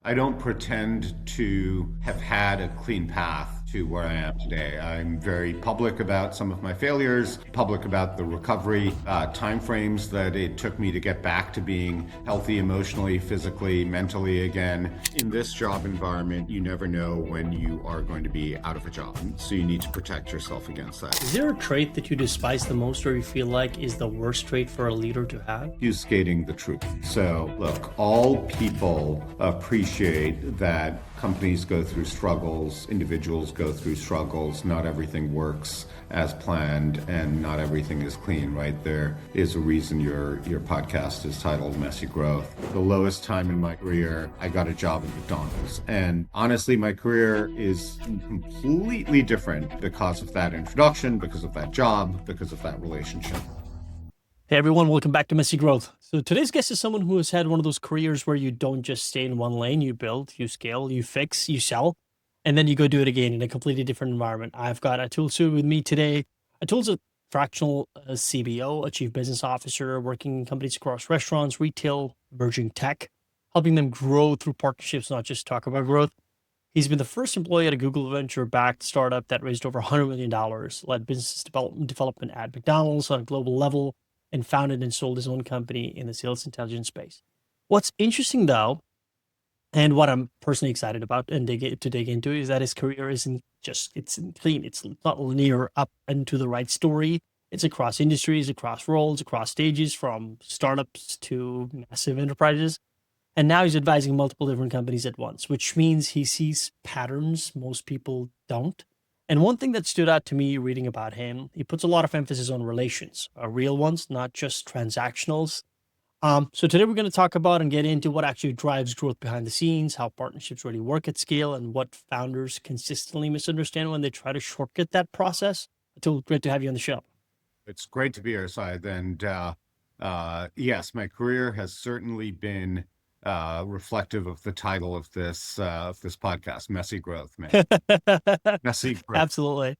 I don't pretend to have had a clean path to where I am today. I'm very public about some of my failures, public about the recovery timeframes that it took me to get back to being healthy emotionally, physically, mentally again. In this job environment, you never know when you are going to be out of a job. So you need to protect yourself against that. Is there a trait that you despise the most or you feel like is the worst trait for a leader to have? You skating the truth. So, look, all people appreciate that companies go through struggles, individuals go through struggles, not everything works as planned, and not everything is clean, right? There is a reason your podcast is titled Messy Growth. The lowest time in my career, I got a job at McDonald's. And honestly, my career is completely different because of that introduction, because of that job, because of that relationship. Hey everyone, welcome back to Messy Growth. So today's guest is someone who has had one of those careers where you don't just stay in one lane, you build, you scale, you fix, you sell, and then you go do it again in a completely different environment. I've got Atul Sood with me today. Atul's a fractional CBO, a chief business officer, working in companies across restaurants, retail, emerging tech, helping them grow through partnerships, not just talk about growth. He's been the first employee at a Google venture-backed startup that raised over $100 million, led business development at McDonald's on a global level, and founded and sold his own company in the sales intelligence space. What's interesting though, and what I'm personally excited about and to dig into is that his career isn't just, it's clean. It's not linear up and to the right story. It's across industries, across roles, across stages, from startups to massive enterprises. And now he's advising multiple different companies at once, which means he sees patterns most people don't. And one thing that stood out to me reading about him, he puts a lot of emphasis on relations, real ones, not just transactionals. So today we're going to talk about and get into what actually drives growth behind the scenes, how partnerships really work at scale, and what founders consistently misunderstand when they try to shortcut that process. Atul, great to have you on the show. It's great to be here, Syed. And yes, my career has certainly been reflective of the title of this podcast, Messy Growth, man. Messy Growth. Absolutely.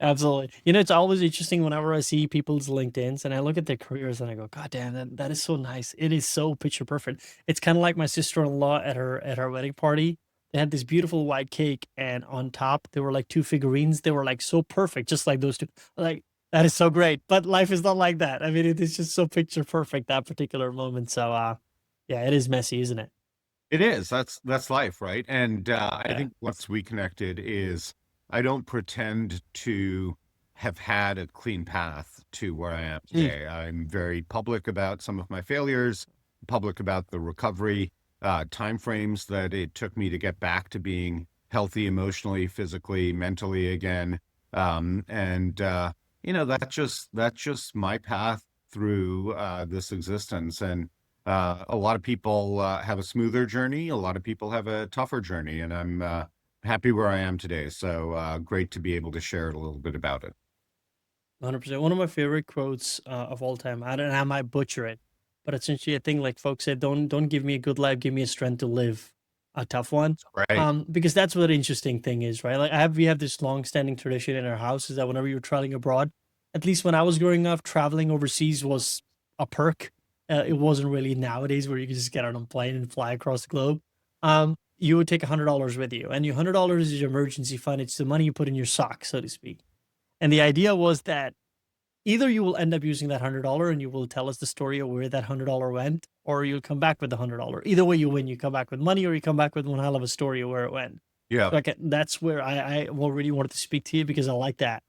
Absolutely. You know, it's always interesting whenever I see people's LinkedIn's and I look at their careers and I go, God damn, that is so nice. It is so picture perfect. It's kind of like my sister-in-law at her wedding party. They had this beautiful white cake, and on top there were like two figurines. They were like so perfect, just like those two. Like, that is so great. But life is not like that. I mean, it is just so picture perfect, that particular moment. So yeah, it is messy, isn't it? It is. That's life, right? And I Yeah. think what's we connected is I don't pretend to have had a clean path to where I am Mm. today. I'm very public about some of my failures, public about the recovery timeframes that it took me to get back to being healthy emotionally, physically, mentally again. And that's just my path through this existence. And a lot of people have a smoother journey. A lot of people have a tougher journey, and I'm happy where I am today. So great to be able to share a little bit about it. 100%. One of my favorite quotes of all time. I might butcher it, but essentially, I think like folks said, don't give me a good life, give me a strength to live a tough one. Right. Because that's what the interesting thing is, right? Like we have this long-standing tradition in our house is that whenever you're traveling abroad, at least when I was growing up, traveling overseas was a perk. It wasn't really nowadays where you can just get on a plane and fly across the globe. You would take $100 with you, and your $100 is your emergency fund. It's the money you put in your sock, so to speak. And the idea was that either you will end up using that $100 and you will tell us the story of where that $100 went, or you'll come back with the $100. Either way, you win. You come back with money, or you come back with one hell of a story of where it went. Yeah. So that's where I really wanted to speak to you, because I like that.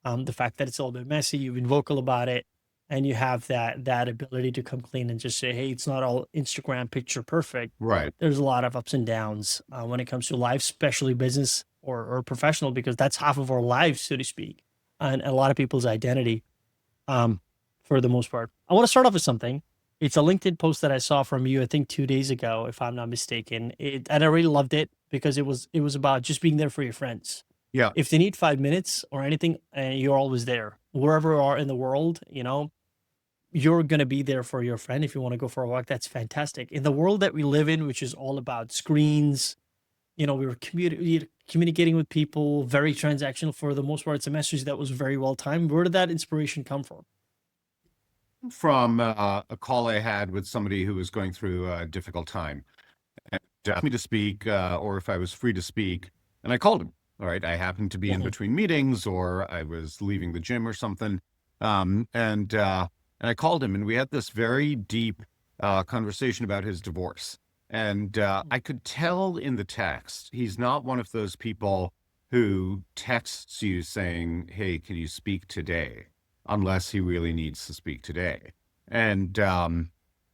The fact that it's a little bit messy, you've been vocal about it, and you have that ability to come clean and just say, hey, it's not all Instagram picture perfect. Right. There's a lot of ups and downs when it comes to life, especially business or professional, because that's half of our lives, so to speak, and a lot of people's identity, for the most part. I want to start off with something. It's a LinkedIn post that I saw from you, I think 2 days ago, if I'm not mistaken. And I really loved it because it was about just being there for your friends. Yeah. If they need 5 minutes or anything, you're always there. Wherever you are in the world, you're going to be there for your friend. If you want to go for a walk, that's fantastic. In the world that we live in, which is all about screens, we were communicating with people, very transactional for the most part. It's a message that was very well timed. Where did that inspiration come from? From a call I had with somebody who was going through a difficult time. And asked me to speak, or if I was free to speak, and I called him. All right, I happened to be in Mhm. between meetings, or I was leaving the gym or something, and I called him, and we had this very deep conversation about his divorce. And I could tell in the text, he's not one of those people who texts you saying, "Hey, can you speak today?" unless he really needs to speak today. And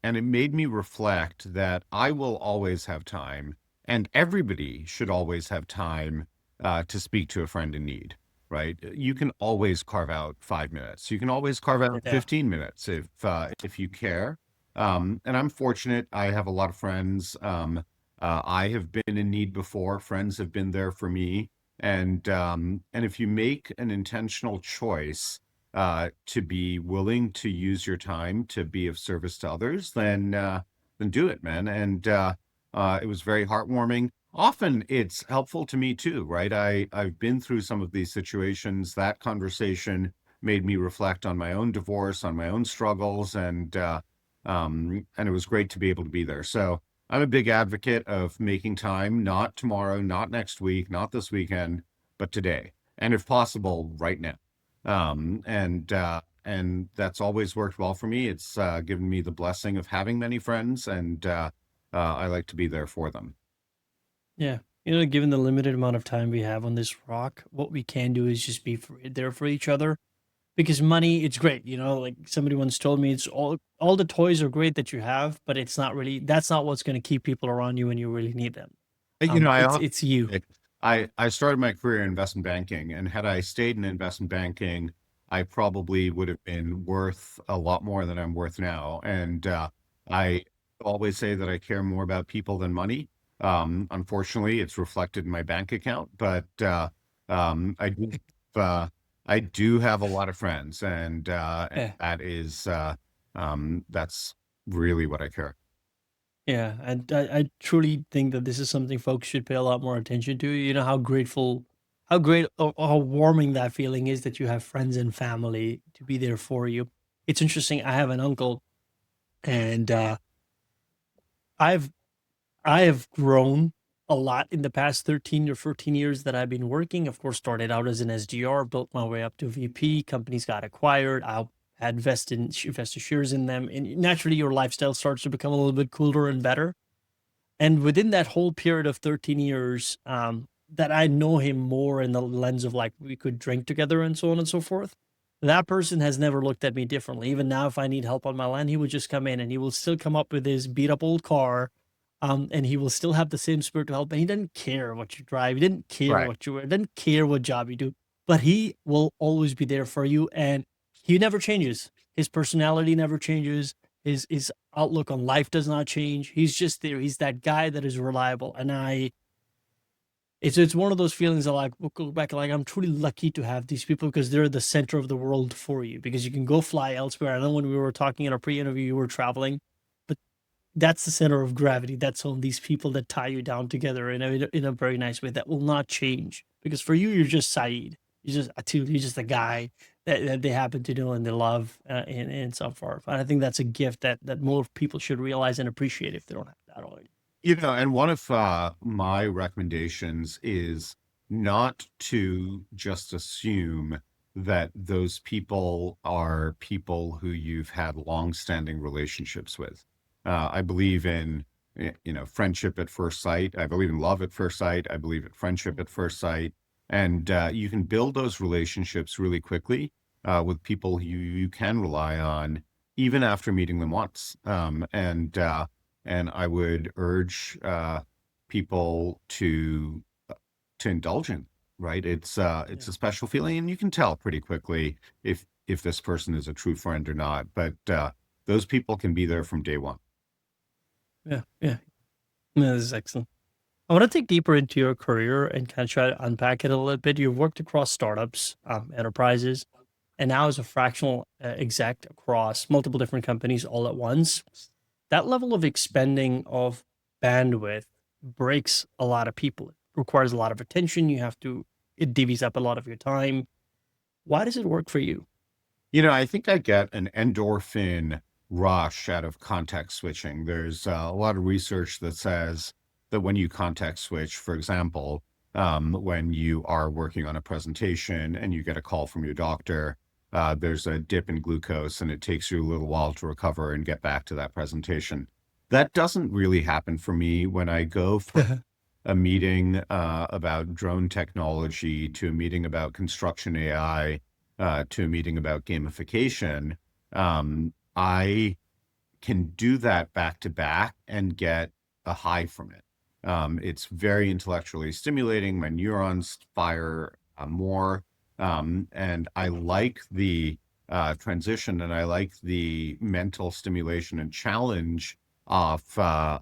and it made me reflect that I will always have time, and everybody should always have time to speak to a friend in need, right? You can always carve out 5 minutes. You can always carve out Yeah. 15 minutes if you care. And I'm fortunate. I have a lot of friends. I have been in need before. Friends have been there for me. And if you make an intentional choice to be willing to use your time to be of service to others, then do it, man. And it was very heartwarming. Often it's helpful to me too, right? I've been through some of these situations. That conversation made me reflect on my own divorce, on my own struggles, and it was great to be able to be there. So I'm a big advocate of making time, not tomorrow, not next week, not this weekend, but today, and if possible, right now. And that's always worked well for me. It's given me the blessing of having many friends, and I like to be there for them. Yeah. Given the limited amount of time we have on this rock, what we can do is just be there for each other. Because money, it's great. Like somebody once told me, it's all the toys are great that you have, but it's not really, that's not what's going to keep people around you when you really need them. You know, I often It's you. think I started my career in investment banking, and had I stayed in investment banking, I probably would have been worth a lot more than I'm worth now. And I always say that I care more about people than money. Unfortunately, it's reflected in my bank account, but um, I do uh, I do have a lot of friends, and Yeah. that is that's really what I care. Yeah. And I truly think that this is something folks should pay a lot more attention to. How grateful, how great, how warming that feeling is that you have friends and family to be there for you. It's interesting. I have an uncle, and I've I have grown a lot in the past 13 or 14 years that I've been working. Of course, started out as an SDR, built my way up to VP. Companies got acquired. I had invested shares in them. And naturally, your lifestyle starts to become a little bit cooler and better. And within that whole period of 13 years, that I know him more in the lens of like we could drink together and so on and so forth. That person has never looked at me differently. Even now, if I need help on my land, he would just come in and he will still come up with his beat up old car. And he will still have the same spirit to help. And he doesn't care what you drive. He didn't care Right. what you wear. Doesn't care what job you do. But he will always be there for you. And he never changes. His personality never changes. His outlook on life does not change. He's just there. He's that guy that is reliable. And it's one of those feelings that like we'll go back like I'm truly lucky to have these people because they're the center of the world for you because you can go fly elsewhere. I know when we were talking in our pre-interview, you were traveling, but that's the center of gravity. That's on these people that tie you down together in a very nice way that will not change. Because for you, you're just Saeed. You're just Atul. You're just a guy that they happen to know and they love and so forth. And I think that's a gift that more people should realize and appreciate if they don't have that already. And one of my recommendations is not to just assume that those people are people who you've had long-standing relationships with. I believe in, friendship at first sight. I believe in love at first sight. I believe in friendship at first sight. And you can build those relationships really quickly with people you can rely on, even after meeting them once. And I would urge people to indulge in. Right? It's Yeah. a special feeling, and you can tell pretty quickly if this person is a true friend or not. But those people can be there from day one. Yeah. Yeah. No, this is excellent. I want to dig deeper into your career and kind of try to unpack it a little bit. You've worked across startups, enterprises, and now as a fractional exec across multiple different companies all at once. That level of expending of bandwidth breaks a lot of people. It requires a lot of attention. It divvies up a lot of your time. Why does it work for you? I think I get an endorphin rush out of context switching. There's a lot of research that says that when you context switch, for example, when you are working on a presentation and you get a call from your doctor, there's a dip in glucose and it takes you a little while to recover and get back to that presentation. That doesn't really happen for me when I go from a meeting about drone technology to a meeting about construction AI to a meeting about gamification. I can do that back to back and get a high from it. It's very intellectually stimulating. My neurons fire more. And I like the transition and I like the mental stimulation and challenge of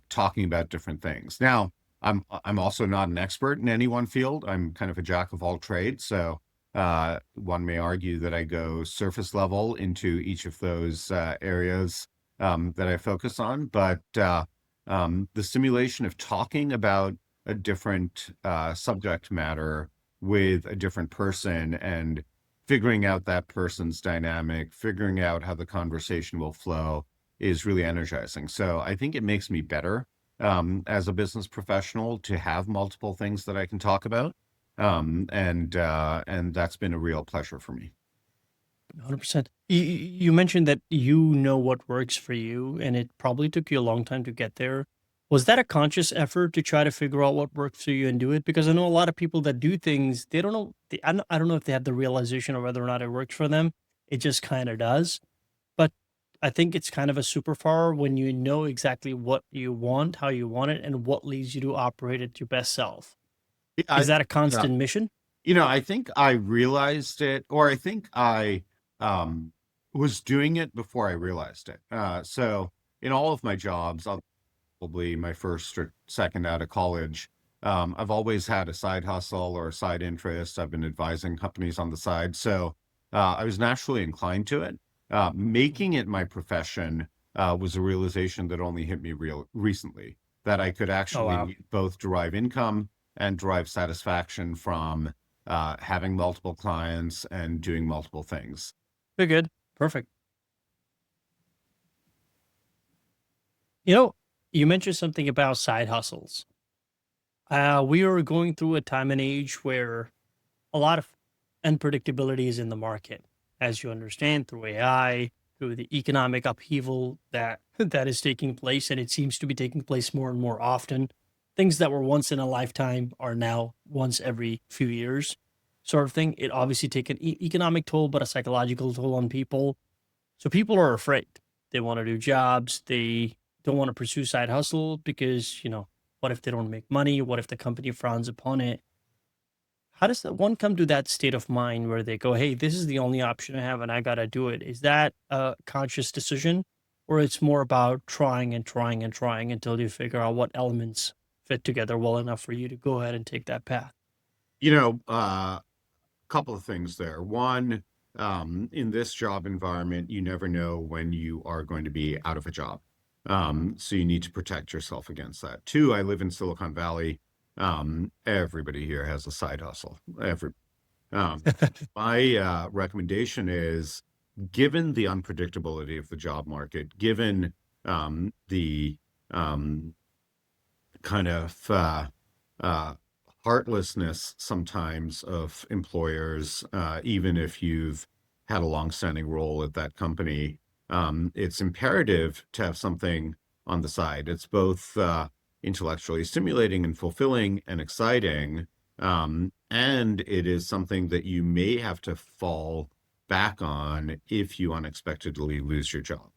talking about different things. Now, I'm also not an expert in any one field. I'm kind of a jack of all trades. So one may argue that I go surface level into each of those areas that I focus on. But the stimulation of talking about a different subject matter with a different person and figuring out that person's dynamic, figuring out how the conversation will flow is really energizing. So I think it makes me better as a business professional to have multiple things that I can talk about. And that's been a real pleasure for me. 100%. You mentioned that you know what works for you, and it probably took you a long time to get there. Was that a conscious effort to try to figure out what works for you and do it? Because I know a lot of people that do things, they don't know. I don't know if they have the realization of whether or not it works for them. It just kind of does. But I think it's kind of a superpower when you know exactly what you want, how you want it, and what leads you to operate at your best self. Yeah, Is that a yeah. constant mission? I think I realized it, or I think I um, was doing it before I realized it. So in all of my jobs, probably my first or second out of college, I've always had a side hustle or a side interest. I've been advising companies on the side. So I was naturally inclined to it. Making it my profession was a realization that only hit me real recently, that I could Oh, wow. actually both derive income and derive satisfaction from having multiple clients and doing multiple things. Very good. Perfect. You know, you mentioned something about side hustles. We are going through a time and age where a lot of unpredictability is in the market, as you understand, through AI, through the economic upheaval that that is taking place, and it seems to be taking place more and more often. Things that were once in a lifetime are now once every few years, sort of thing. It obviously take an economic toll, but a psychological toll on people. So people are afraid. They want to do jobs. They don't want to pursue side hustle because, what if they don't make money? What if the company frowns upon it? How does that one come to that state of mind where they go, hey, this is the only option I have and I got to do it? Is that a conscious decision or it's more about trying and trying and trying until you figure out what elements fit together well enough for you to go ahead and take that path? You know, couple of things there. One, in this job environment, you never know when you are going to be out of a job. So you need to protect yourself against that. Two, I live in Silicon Valley. Everybody here has a side hustle. My recommendation is, given the unpredictability of the job market, given the um, kind of uh, heartlessness sometimes of employers, even if you've had a longstanding role at that company, it's imperative to have something on the side. It's both intellectually stimulating and fulfilling and exciting, and it is something that you may have to fall back on if you unexpectedly lose your job.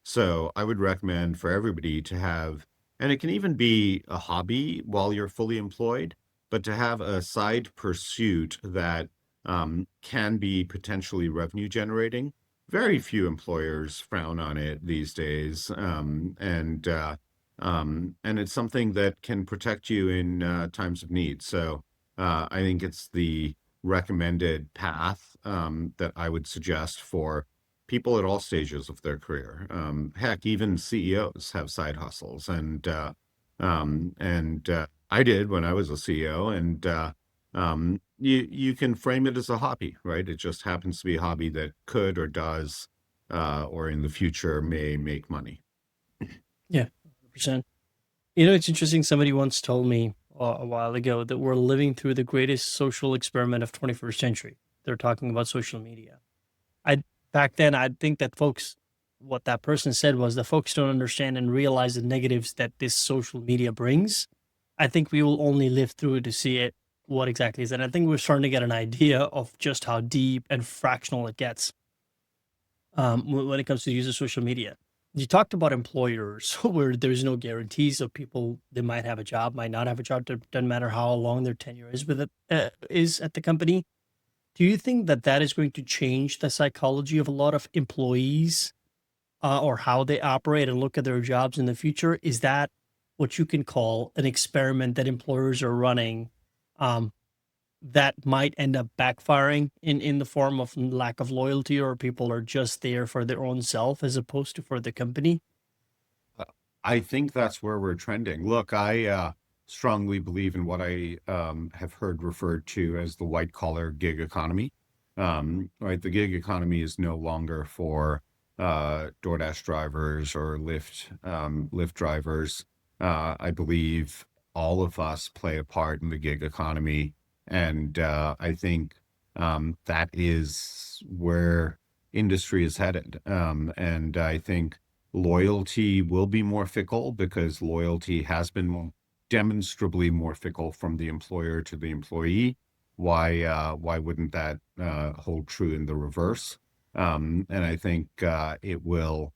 So I would recommend for everybody to have, and it can even be a hobby while you're fully employed, but to have a side pursuit that can be potentially revenue generating. Very few employers frown on it these days, and it's something that can protect you in times of need. So I think it's the recommended path that I would suggest for people at all stages of their career. Heck, even CEOs have side hustles, and I did when I was a CEO. And you can frame it as a hobby, right? It just happens to be a hobby that could or does, or in the future may make money. Yeah, 100%. It's interesting. Somebody once told me a while ago that we're living through the greatest social experiment of 21st century. They're talking about social media. I Back then I think that what that person said was that folks don't understand and realize the negatives that this social media brings. I think we will only live through it to see it what exactly is. And I think we're starting to get an idea of just how deep and fractional it gets when it comes to the use of social media. You talked about employers where there's no guarantees of people. They might have a job, might not have a job. Doesn't matter how long their tenure is with it is at the company. Do you think that that is going to change the psychology of a lot of employees or how they operate and look at their jobs in the future? Is that what you can call an experiment that employers are running um, that might end up backfiring in the form of lack of loyalty, or people are just there for their own self as opposed to for the company? Uh, I think that's where we're trending. Look, I strongly believe in what I have heard referred to as the white collar gig economy. Right, the gig economy is no longer for DoorDash drivers or Lyft drivers. I believe all of us play a part in the gig economy, and I think that is where industry is headed. And I think loyalty will be more fickle because loyalty has been demonstrably more fickle from the employer to the employee. Why wouldn't that hold true in the reverse? And I think it'll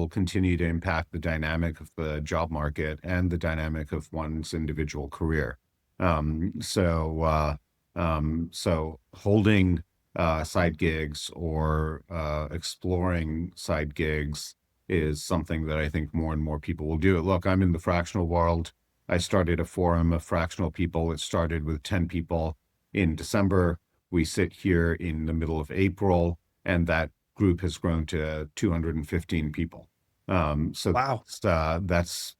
continue to impact the dynamic of the job market and the dynamic of one's individual career. So holding side gigs or exploring side gigs is something that I think more and more people will do. Look, I'm in the fractional world. I started a forum of fractional people. It started with 10 people in December. We sit here in the middle of April, and that group has grown to 215 people. So Wow. that's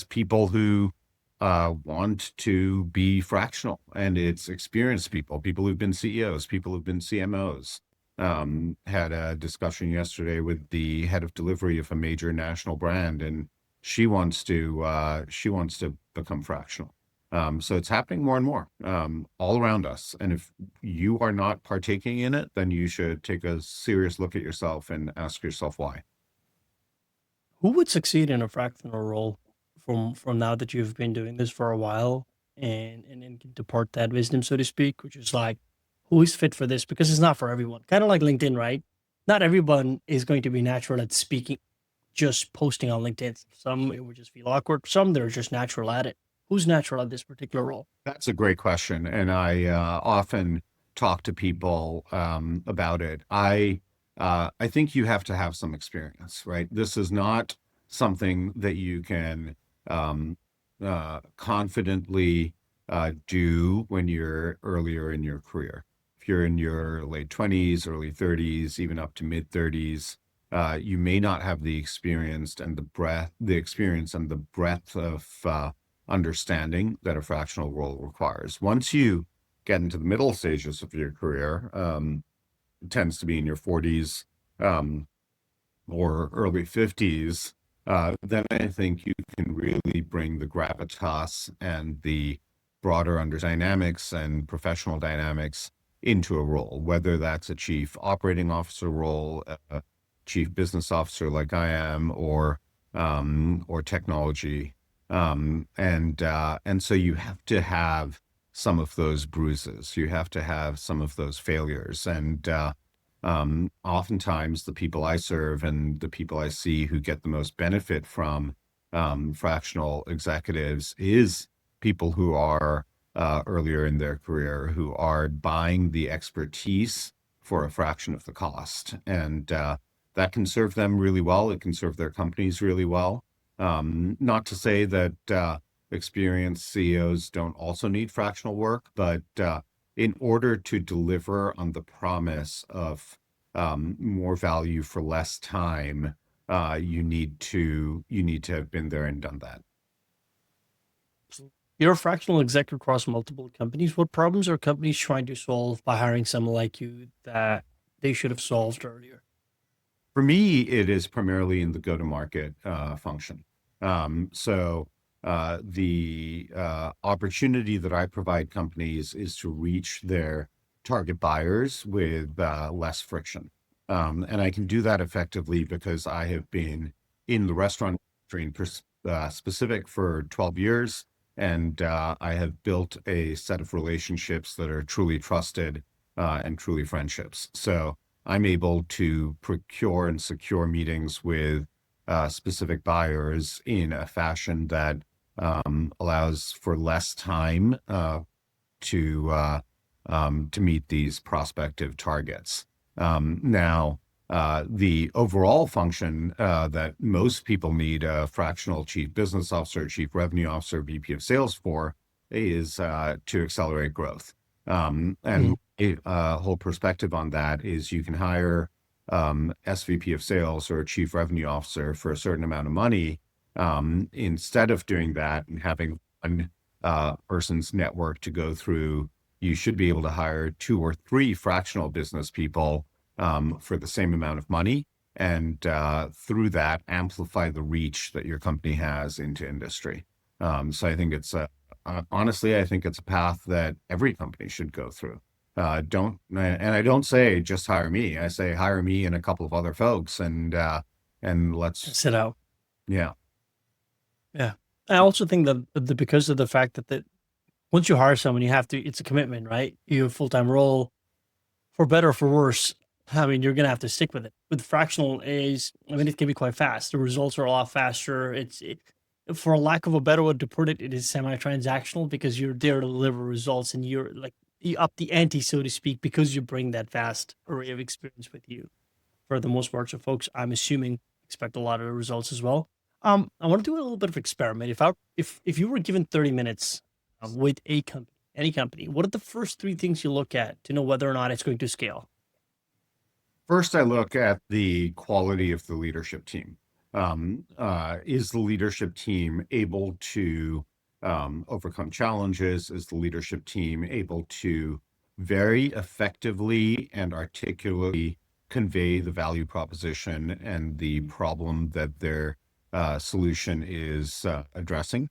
people who want to be fractional, and it's experienced people who've been CEOs, people who've been CMOs. Had a discussion yesterday with the head of delivery of a major national brand, and she wants to become fractional. So it's happening more and more all around us. And if you are not partaking in it, then you should take a serious look at yourself and ask yourself why. Who would succeed in a fractional role from now that you've been doing this for a while and can depart that wisdom, so to speak, which is like, who is fit for this? Because it's not for everyone. Kind of like LinkedIn, right? Not everyone is going to be natural at speaking, just posting on LinkedIn. Some it would just feel awkward. Some they're just natural at it. Who's natural at this particular role? That's a great question, and I often talk to people about it. I think you have to have some experience, right? This is not something that you can confidently do when you're earlier in your career. If you're in your late 20s, early 30s, even up to mid 30s, you may not have the experience and the breadth of understanding that a fractional role requires. Once you get into the middle stages of your career, it tends to be in your 40s um, or early 50s, then I think you can really bring the gravitas and the broader dynamics and professional dynamics into a role, whether that's a chief operating officer role, a chief business officer like I am, or technology. And so you have to have some of those bruises. You have to have some of those failures. And oftentimes the people I serve and the people I see who get the most benefit from fractional executives is people who are earlier in their career, who are buying the expertise for a fraction of the cost. And that can serve them really well. It can serve their companies really well. Not to say that experienced CEOs don't also need fractional work, but in order to deliver on the promise of more value for less time, you need to have been there and done that. You're a fractional exec across multiple companies. What problems are companies trying to solve by hiring someone like you that they should have solved earlier? For me, it is primarily in the go-to-market function. The opportunity that I provide companies is to reach their target buyers with less friction. And I can do that effectively because I have been in the restaurant industry specific for 12 years. And I have built a set of relationships that are truly trusted and truly friendships. So I'm able to procure and secure meetings with specific buyers in a fashion that allows for less time to meet these prospective targets. The overall function that most people need a fractional chief business officer, chief revenue officer, VP of sales for is to accelerate growth. And a whole perspective on that is you can hire SVP of sales or a chief revenue officer for a certain amount of money. Instead of doing that and having one person's network to go through, you should be able to hire 2 or 3 fractional business people for the same amount of money, and through that amplify the reach that your company has into industry. So I think it's honestly, I think it's a path that every company should go through. I don't say just hire me. I say hire me and a couple of other folks, and let's, Sit out. yeah. Yeah. I also think that because of the fact that once you hire someone, you have to, it's a commitment, right? You have a full-time role, for better or for worse. I mean, you're going to have to stick with it. With fractional A's, I mean, it can be quite fast. The results are a lot faster. For a lack of a better way to put it, it is semi-transactional because you're there to deliver results and you're like, you up the ante, so to speak, because you bring that vast array of experience with you. For the most part, so folks, I'm assuming, expect a lot of the results as well. I want to do a little bit of experiment. If you were given 30 minutes with a company, any company, what are the first 3 things you look at to know whether or not it's going to scale? First, I look at the quality of the leadership team. Is the leadership team able to overcome challenges? Is the leadership team able to very effectively and articulately convey the value proposition and the problem that their solution is addressing?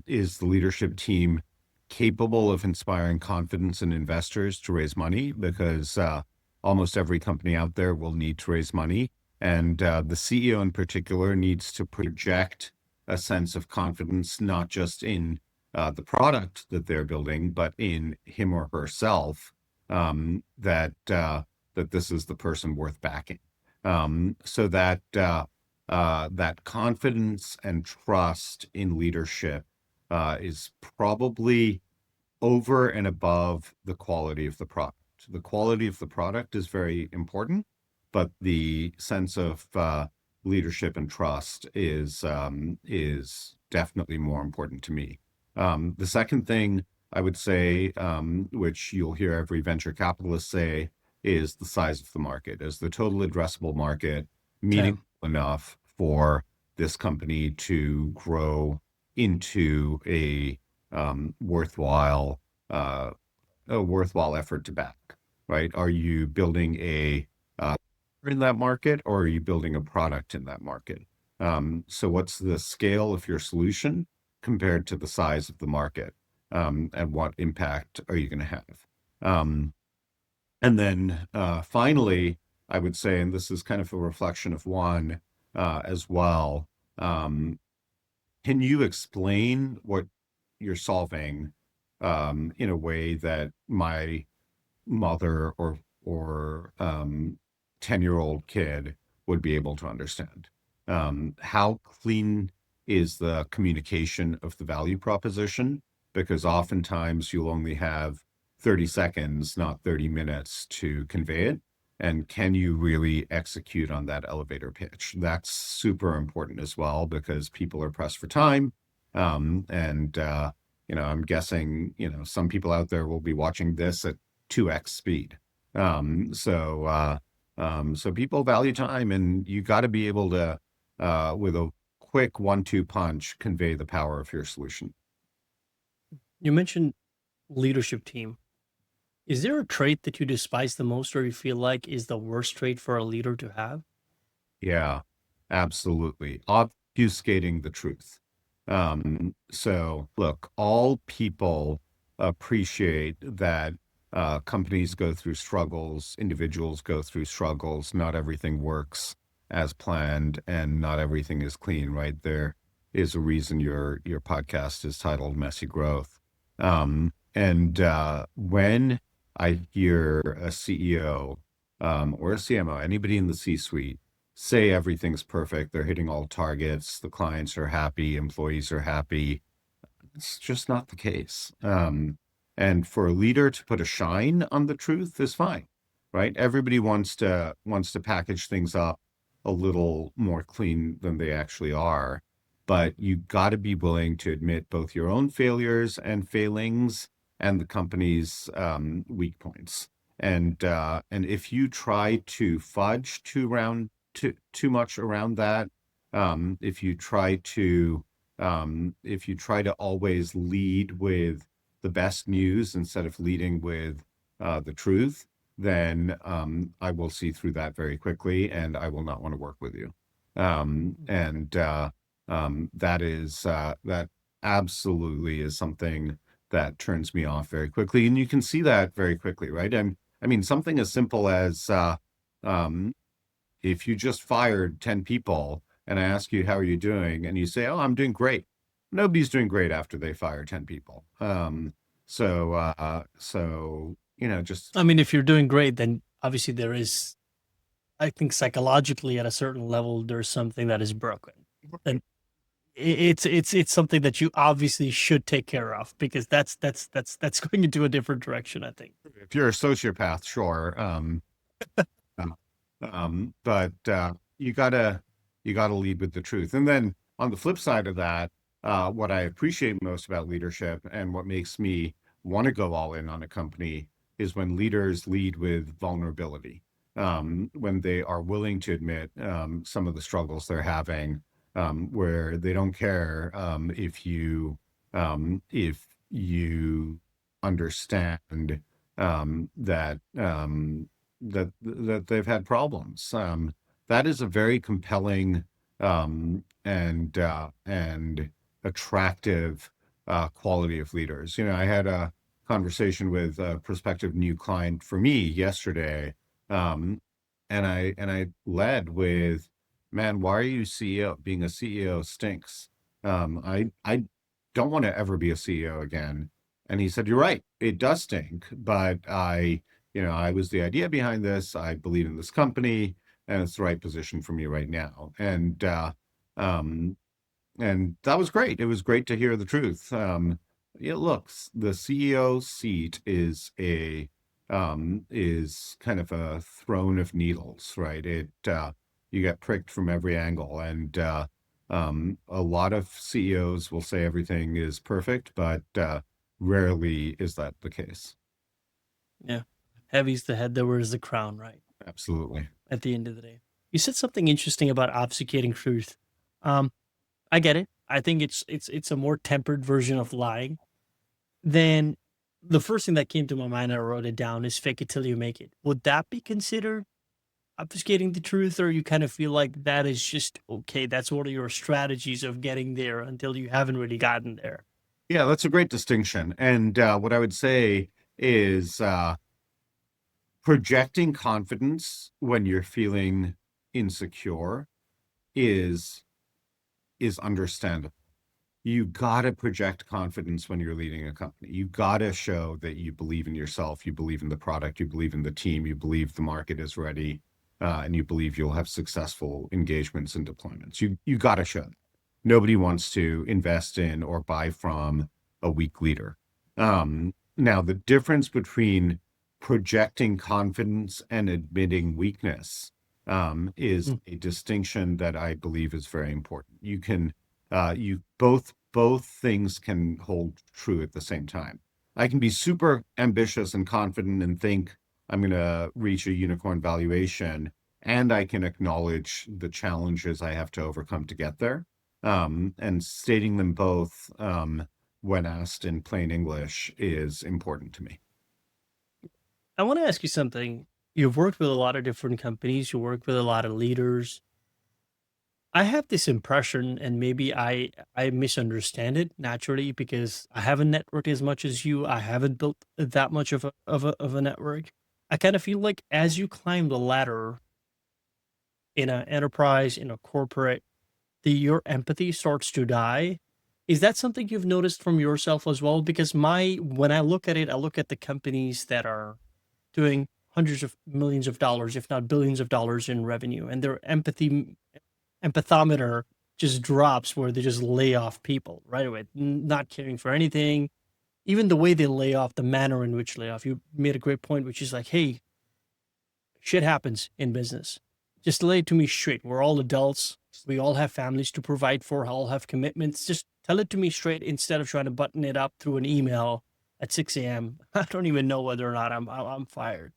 Is the leadership team capable of inspiring confidence in investors to raise money? Because almost every company out there will need to raise money. And the CEO in particular needs to project a sense of confidence, not just in the product that they're building, but in him or herself, that this is the person worth backing. So that confidence and trust in leadership is probably over and above the quality of the product. The quality of the product is very important, but the sense of leadership and trust is definitely more important to me. The second thing I would say, which you'll hear every venture capitalist say, is the size of the market. Is the total addressable market meaningful enough for this company to grow into worthwhile a worthwhile effort to back, right? Are you building in that market, or are you building a product in that market? So what's the scale of your solution compared to the size of the market? And what impact are you going to have? And then finally, I would say, and this is kind of a reflection of Juan as well, can you explain what you're solving in a way that my mother or 10-year-old kid would be able to understand? How clean is the communication of the value proposition? Because oftentimes you'll only have 30 seconds, not 30 minutes to convey it. And can you really execute on that elevator pitch? That's super important as well because people are pressed for time. I'm guessing, some people out there will be watching this at 2x speed. So people value time, and you got to be able to, with a quick 1-2 punch, convey the power of your solution. You mentioned leadership team. Is there a trait that you despise the most or you feel like is the worst trait for a leader to have? Yeah, absolutely. obfuscating the truth. So look, all people appreciate that companies go through struggles, individuals go through struggles, not everything works as planned, and not everything is clean, right? There is a reason your podcast is titled Messy Growth. And when I hear a CEO or a CMO, anybody in the C-suite, say everything's perfect, they're hitting all targets, the clients are happy, employees are happy, it's just not the case. And for a leader to put a shine on the truth is fine, right? Everybody wants to package things up a little more clean than they actually are. But you got to be willing to admit both your own failures and failings and the company's weak points. And if you try to fudge too much around that, if you try to always lead with the best news instead of leading with the truth, then I will see through that very quickly, and I will not want to work with you. And that absolutely is something that turns me off very quickly, and you can see that very quickly, right? I mean, something as simple as um, if you just fired 10 people and I ask you, how are you doing? And you say, oh, I'm doing great. Nobody's doing great after they fire 10 people. So, just, I mean, if you're doing great, then obviously there is, I think psychologically at a certain level, there's something that is broken. And it's something that you obviously should take care of because that's going into a different direction, I think. if you're a sociopath, sure. Um, but you gotta lead with the truth. And then on the flip side of that, what I appreciate most about leadership and what makes me want to go all in on a company is when leaders lead with vulnerability, when they are willing to admit some of the struggles they're having, where they don't care if you understand that they've had problems. That is a very compelling and attractive quality of leaders. I had a conversation with a prospective new client for me yesterday, um, and I led with, "Man, why are you CEO? Being a CEO stinks. I don't want to ever be a CEO again." And he said, "You're right. It does stink, but I was the idea behind this. I believe in this company, and it's the right position for me right now." Um, and that was great. It was great to hear the truth. Yeah, look, the CEO seat is kind of a throne of needles, right? You get pricked from every angle, and a lot of CEOs will say everything is perfect, but rarely is that the case. Yeah. Heavy's the head that wears the crown, right? Absolutely. At the end of the day. You said something interesting about obfuscating truth. Um, I get it. I think it's a more tempered version of lying. Then the first thing that came to my mind, I wrote it down, is fake it till you make it. Would that be considered obfuscating the truth, or you kind of feel like that is just okay? That's one of your strategies of getting there until you haven't really gotten there. Yeah, that's a great distinction. And what I would say is projecting confidence when you're feeling insecure is is understandable. You gotta project confidence when you're leading a company. You gotta show that you believe in yourself, you believe in the product, you believe in the team, you believe the market is ready, and you believe you'll have successful engagements and deployments. You gotta show that. Nobody wants to invest in or buy from a weak leader. Now, the difference between projecting confidence and admitting weakness is Mm. a distinction that I believe is very important. You both things can hold true at the same time. I can be super ambitious and confident and think I'm going to reach a unicorn valuation, and I can acknowledge the challenges I have to overcome to get there. And stating them both when asked in plain English is important to me. I want to ask you something. You've worked with a lot of different companies, you work with a lot of leaders. I have this impression, and maybe I misunderstand it naturally because I haven't networked as much as you. I haven't built that much of a network. I kind of feel like as you climb the ladder in an enterprise, in a corporate, your empathy starts to die. Is that something you've noticed from yourself as well? Because when I look at it, I look at the companies that are doing hundreds of millions of dollars, if not billions of dollars in revenue, and their empathometer just drops where they just lay off people right away, not caring for anything. Even the way they lay off, the manner in which lay off. You made a great point, which is like, hey, shit happens in business. Just lay it to me straight. We're all adults. We all have families to provide for, all have commitments. Just tell it to me straight instead of trying to button it up through an email at 6 a.m. I don't even know whether or not I'm fired.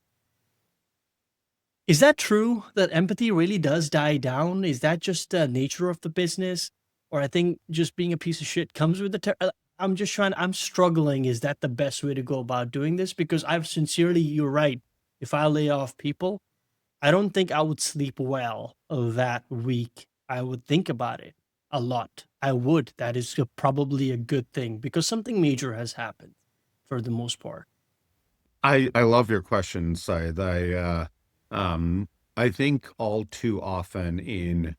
Is that true that empathy really does die down? Is that just the nature of the business? Or I think just being a piece of shit comes with the I'm just trying, I'm struggling. Is that the best way to go about doing this? Because I've sincerely, you're right. If I lay off people, I don't think I would sleep well that week. I would think about it a lot. I would. That is probably a good thing because something major has happened for the most part. I love your question, Syed. Um, I think all too often in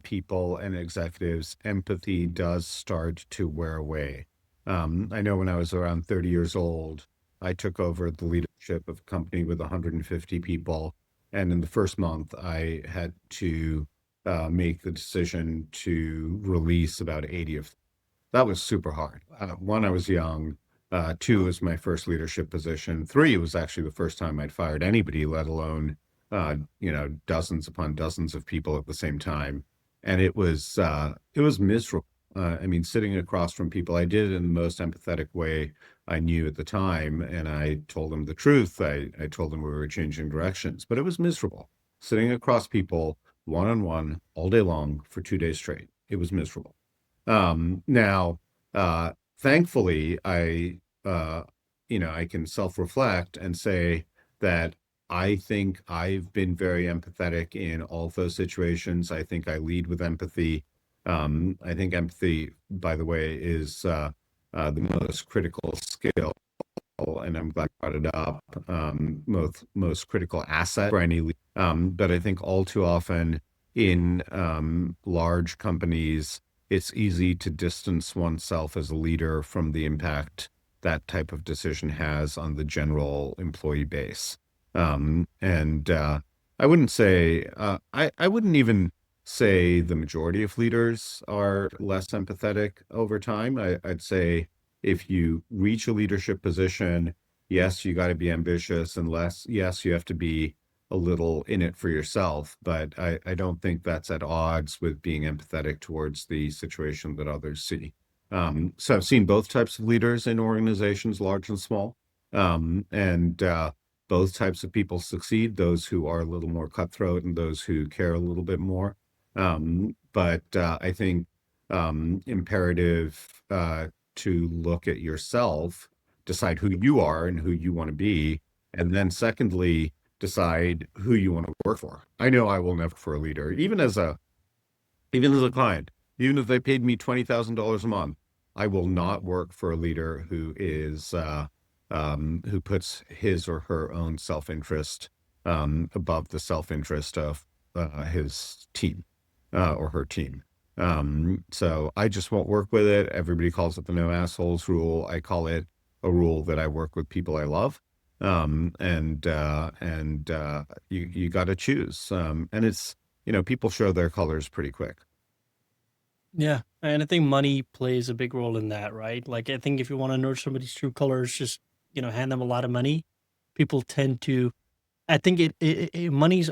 people and executives, empathy does start to wear away. I know when I was around 30 years old, I took over the leadership of a company with 150 people, and in the first month, I had to make the decision to release about 80 of them. That was super hard. One, I was young. Two, was my first leadership position. Three, it was actually the first time I'd fired anybody, let alone dozens upon dozens of people at the same time. And it was miserable. I mean, sitting across from people, I did it in the most empathetic way I knew at the time, and I told them the truth. I told them we were changing directions, but it was miserable. Sitting across people one on one all day long for 2 days straight. It was miserable. Now, thankfully, I can self-reflect and say that I think I've been very empathetic in all of those situations. I think I lead with empathy. I think empathy, by the way, is the most critical skill, and I'm glad you brought it up. Most critical asset for any leader. But I think all too often in large companies, it's easy to distance oneself as a leader from the impact that type of decision has on the general employee base. And I wouldn't say, I wouldn't even say the majority of leaders are less empathetic over time. I'd say if you reach a leadership position, yes, you got to be ambitious, and yes, you have to be a little in it for yourself, but I don't think that's at odds with being empathetic towards the situation that others see. So I've seen both types of leaders in organizations, large and small, and both types of people succeed, those who are a little more cutthroat and those who care a little bit more. But I think imperative to look at yourself, decide who you are and who you want to be, and then secondly, decide who you want to work for. I know I will never for a leader, even as a client, even if they paid me $20,000 a month, I will not work for a leader who puts his or her own self-interest above the self-interest of his team or her team. So I just won't work with it. Everybody calls it the no assholes rule. I call it a rule that I work with people I love. You got to choose. And it's, people show their colors pretty quick. Yeah, and I think money plays a big role in that, right? Like, I think if you want to know somebody's true colors, just hand them a lot of money. People tend to. I think money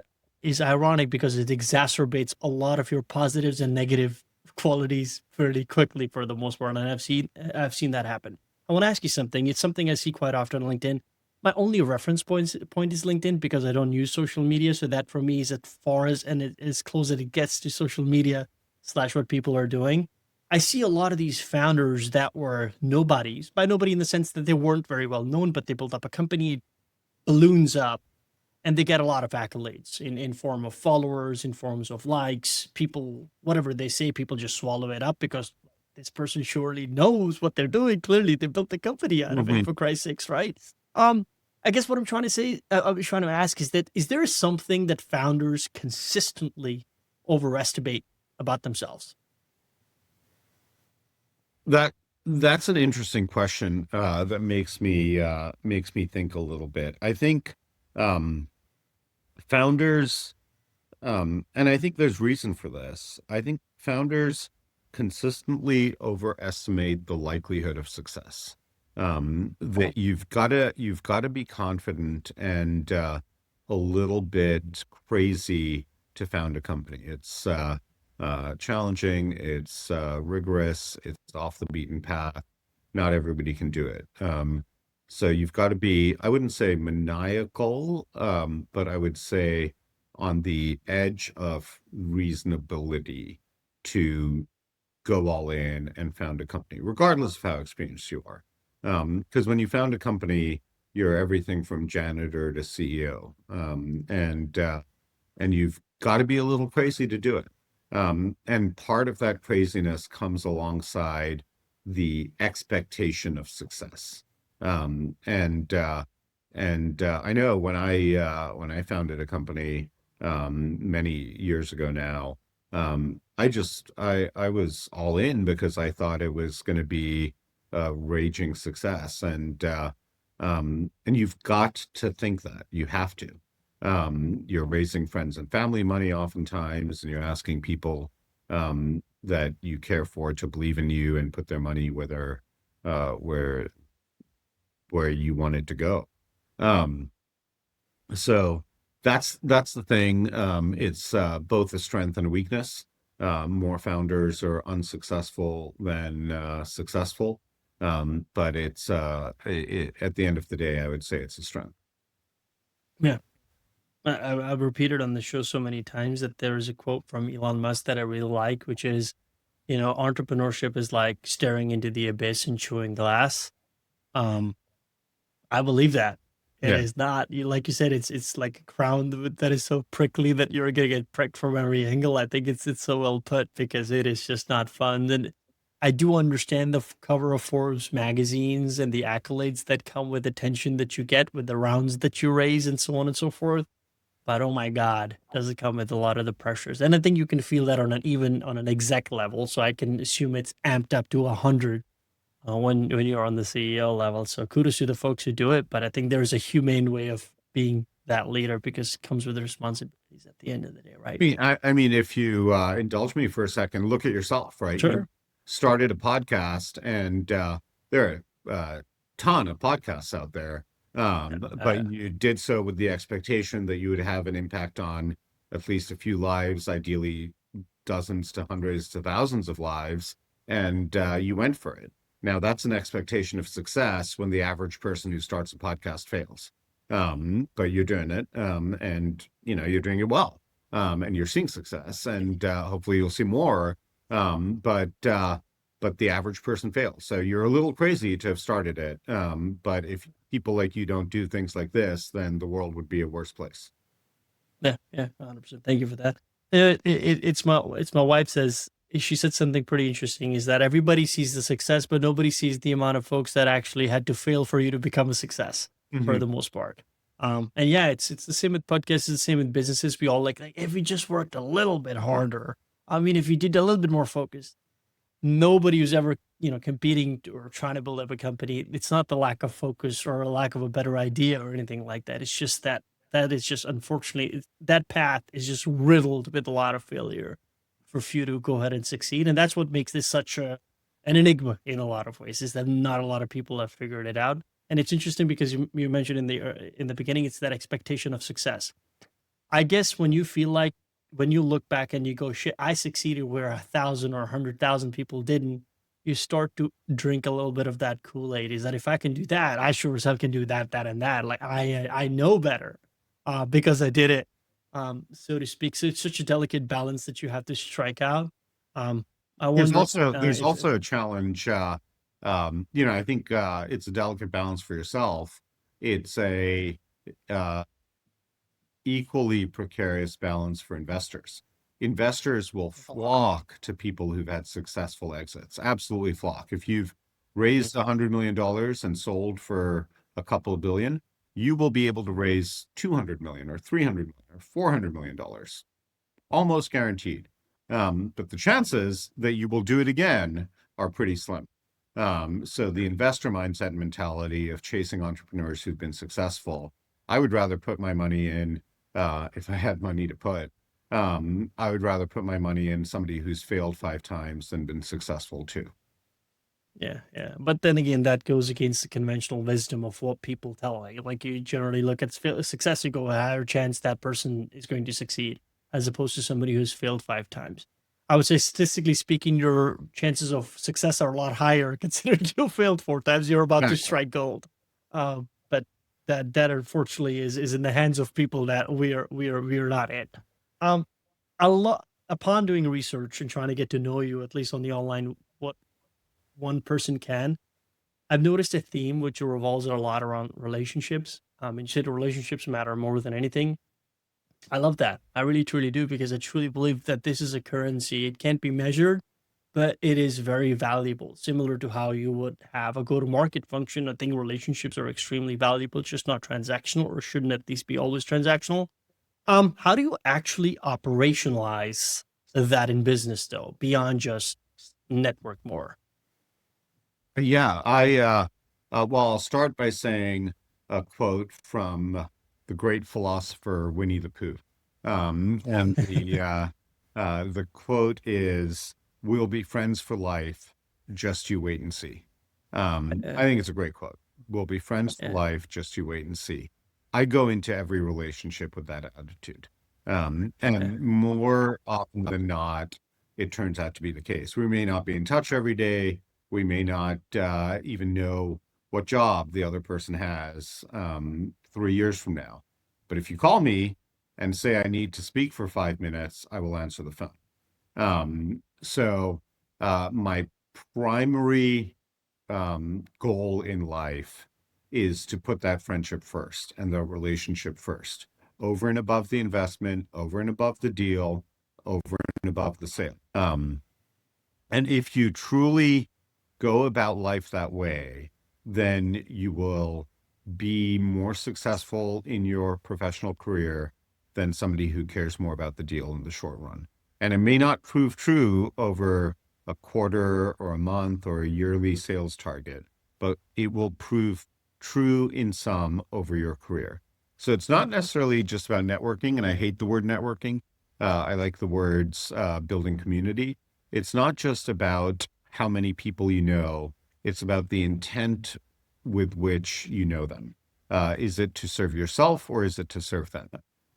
is ironic because it exacerbates a lot of your positives and negative qualities fairly quickly for the most part, and I've seen that happen. I want to ask you something. It's something I see quite often on LinkedIn. My only reference point is LinkedIn because I don't use social media, so that for me is as far as and as close as it gets to social media slash what people are doing. I see a lot of these founders that were nobodies, by nobody in the sense that they weren't very well known, but they built up a company, balloons up, and they get a lot of accolades in form of followers, in forms of likes. People, whatever they say, people just swallow it up because this person surely knows what they're doing. Clearly, they built the company out of it, Mhm. for Christ's sakes, right? Um, I guess what I'm trying to say, I was trying to ask is that, is there something that founders consistently overestimate about themselves? That that's an interesting question that makes me think a little bit. I think um, founders, and I think there's reason for this. I think founders consistently overestimate the likelihood of success. That you've got to be confident and a little bit crazy to found a company. It's challenging, it's rigorous, it's off the beaten path. Not everybody can do it. So you've got to be, I wouldn't say maniacal, but I would say on the edge of reasonability to go all in and found a company, regardless of how experienced you are. Because when you found a company, you're everything from janitor to CEO, and you've got to be a little crazy to do it. And part of that craziness comes alongside the expectation of success. Um, and uh, I know when I founded a company many years ago now, I was all in because I thought it was going to be a raging success, and you've got to think that you have to. You're raising friends and family money oftentimes, and you're asking people that you care for to believe in you and put their money where uh, where where you want it to go. Um, so that's the thing. It's both a strength and a weakness. More founders are unsuccessful than successful, but at the end of the day, I would say it's a strength. Yeah. I've repeated on the show so many times that there is a quote from Elon Musk that I really like, which is, entrepreneurship is like staring into the abyss and chewing glass. Um, I believe that. It Yeah. is not, like you said, it's like a crown that is so prickly that you're gonna get pricked from every angle. I think it's so well put because it is just not fun. And I do understand the cover of Forbes magazines and the accolades that come with attention that you get with the rounds that you raise and so on and so forth. But oh my God, does it come with a lot of the pressures? And I think you can feel that on an exec level. So I can assume it's amped up to 100 when you're on the CEO level. So kudos to the folks who do it. But I think there's a humane way of being that leader because it comes with the responsibilities at the end of the day, right? I mean, if you indulge me for a second, look at yourself, right? You Sure. started a podcast, and there are a ton of podcasts out there, Uh, but you did so with the expectation that you would have an impact on at least a few lives, ideally dozens to hundreds to thousands of lives, and you went for it. Now, that's an expectation of success when the average person who starts a podcast fails. But you're doing it, and you're doing it well, and you're seeing success, and hopefully you'll see more. But the average person fails. So you're a little crazy to have started it. But if people like you don't do things like this, then the world would be a worse place. yeah, yeah, 100%. Thank you for that. It's my wife says she said something pretty interesting is that everybody sees the success, but nobody sees the amount of folks that actually had to fail for you to become a success for Mhm. the most part. And yeah, it's the same with podcasts, it's the same with businesses. We all like if we just worked a little bit harder. I mean, if you did a little bit more focus, nobody who's ever competing or trying to build up a company, it's not the lack of focus or a lack of a better idea or anything like that. It's just that is just unfortunately that path is just riddled with a lot of failure for few to go ahead and succeed, and that's what makes this such an enigma in a lot of ways, is that not a lot of people have figured it out. And it's interesting because you mentioned in the beginning, it's that expectation of success. I guess when you feel like when you look back and you go, shit, I succeeded where 1,000 or 100,000 people didn't, you start to drink a little bit of that Kool-Aid. Is that if I can do that, I sure as hell can do that, that, and that. Like I know better because I did it, so to speak. So it's such a delicate balance that you have to strike out. Um, I wonder There's if also a challenge. I think it's a delicate balance for yourself. It's a uh, equally precarious balance for investors. Investors will flock to people who've had successful exits, absolutely flock. If you've raised $100 million and sold for a couple of billion, you will be able to raise 200 million or 300 million or 400 million dollars, almost guaranteed. But the chances that you will do it again are pretty slim. So the investor mindset and mentality of chasing entrepreneurs who've been successful, I would rather put my money in, if I had money to put, I would rather put my money in somebody who's failed 5 times than been successful 2. Yeah, yeah. But then again, that goes against the conventional wisdom of what people tell. Like you generally look at success, you go, a higher chance that person is going to succeed, as opposed to somebody who's failed 5 times. I would say, statistically speaking, your chances of success are a lot higher considering you failed 4 times. You're about to strike gold. But that unfortunately is in the hands of people that we are not in. Um, a lot upon doing research and trying to get to know you, at least on the online, what one person can. I've noticed a theme which revolves a lot around relationships. And you said relationships matter more than anything. I love that. I really truly do, because I truly believe that this is a currency. It can't be measured, but it is very valuable. Similar to how you would have a go-to-market function, I think relationships are extremely valuable, just not transactional, or shouldn't at least be always transactional. How do you actually operationalize that in business though, beyond just network more? Yeah, well, I'll start by saying a quote from the great philosopher Winnie the Pooh. And the quote is, "We'll be friends for life, just you wait and see." I think it's a great quote. "We'll be friends for Yeah. life, just you wait and see." I go into every relationship with that attitude. And more often than not, it turns out to be the case. We may not be in touch every day. We may not even know what job the other person has 3 years from now. But if you call me and say I need to speak for 5 minutes, I will answer the phone. So my primary goal in life is to put that friendship first and the relationship first, over and above the investment, over and above the deal, over and above the sale. And if you truly go about life that way, then you will be more successful in your professional career than somebody who cares more about the deal in the short run. And it may not prove true over a quarter or a month or a yearly sales target, but it will prove true in some over your career. So it's not necessarily just about networking, and I hate the word networking. I like the words building community. It's not just about how many people you know, it's about the intent with which you know them. Is it to serve yourself or is it to serve them?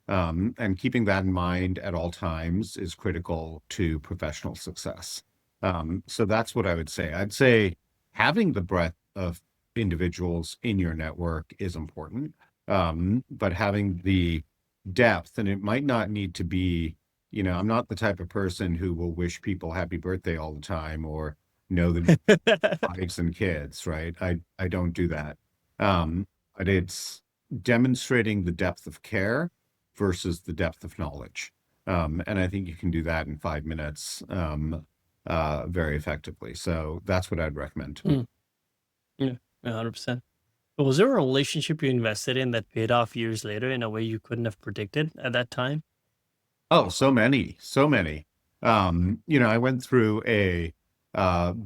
And keeping that in mind at all times is critical to professional success. So that's what I would say. I'd say having the breadth of individuals in your network is important, but having the depth, and it might not need to be, I'm not the type of person who will wish people happy birthday all the time or know the wives and kids, right? I don't do that. But it's demonstrating the depth of care versus the depth of knowledge. And I think you can do that in 5 minutes very effectively. So that's what I'd recommend. Mm, yeah, 100%. But was there a relationship you invested in that paid off years later in a way you couldn't have predicted at that time? Oh, so many, so many. I went through a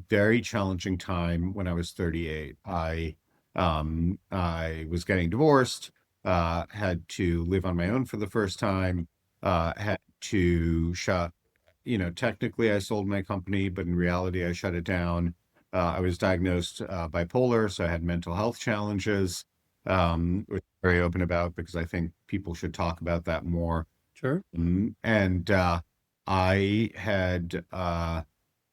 very challenging time when I was 38. I was getting divorced, had to live on my own for the first time, had to technically I sold my company, but in reality I shut it down. I was diagnosed bipolar, so I had mental health challenges, which I'm very open about because I think people should talk about that more. Sure. And I had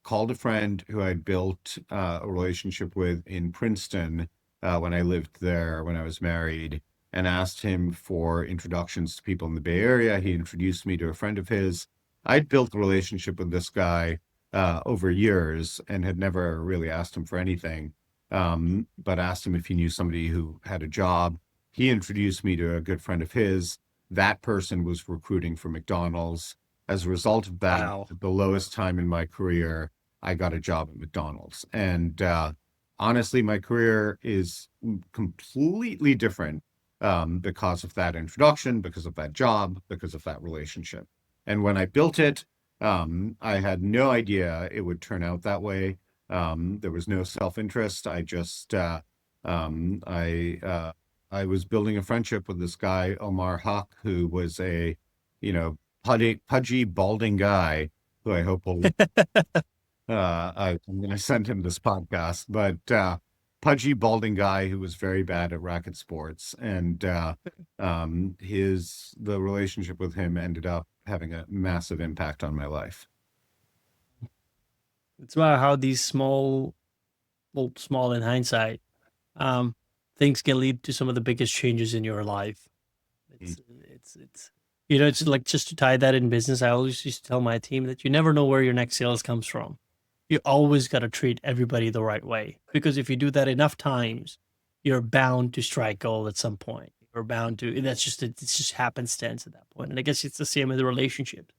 called a friend who I'd built a relationship with in Princeton when I lived there, when I was married, and asked him for introductions to people in the Bay Area. He introduced me to a friend of his. I'd built a relationship with this guy over years and had never really asked him for anything, but asked him if he knew somebody who had a job. He introduced me to a good friend of his. that person was recruiting for McDonald's. As a result of that, Wow. at the lowest time in my career, I got a job at McDonald's. And honestly, my career is completely different because of that introduction, because of that job, because of that relationship. And when I built it, I had no idea it would turn out that way. There was no self-interest. Um, I, uh, I was building a friendship with this guy, Omar Haq, who was a, pudgy, balding guy who I hope will I'm going to send him this podcast, but pudgy, balding guy who was very bad at racket sports, and the relationship with him ended up having a massive impact on my life. It's about how these small, well, small in hindsight, um, things can lead to some of the biggest changes in your life. Mm. It's it's like, just to tie that in business, I always used to tell my team that you never know where your next sales comes from. You always got to treat everybody the right way, because if you do that enough times, you're bound to strike gold at some point. You're bound to, it's just happenstance at that point. And I guess it's the same in the relationship. Be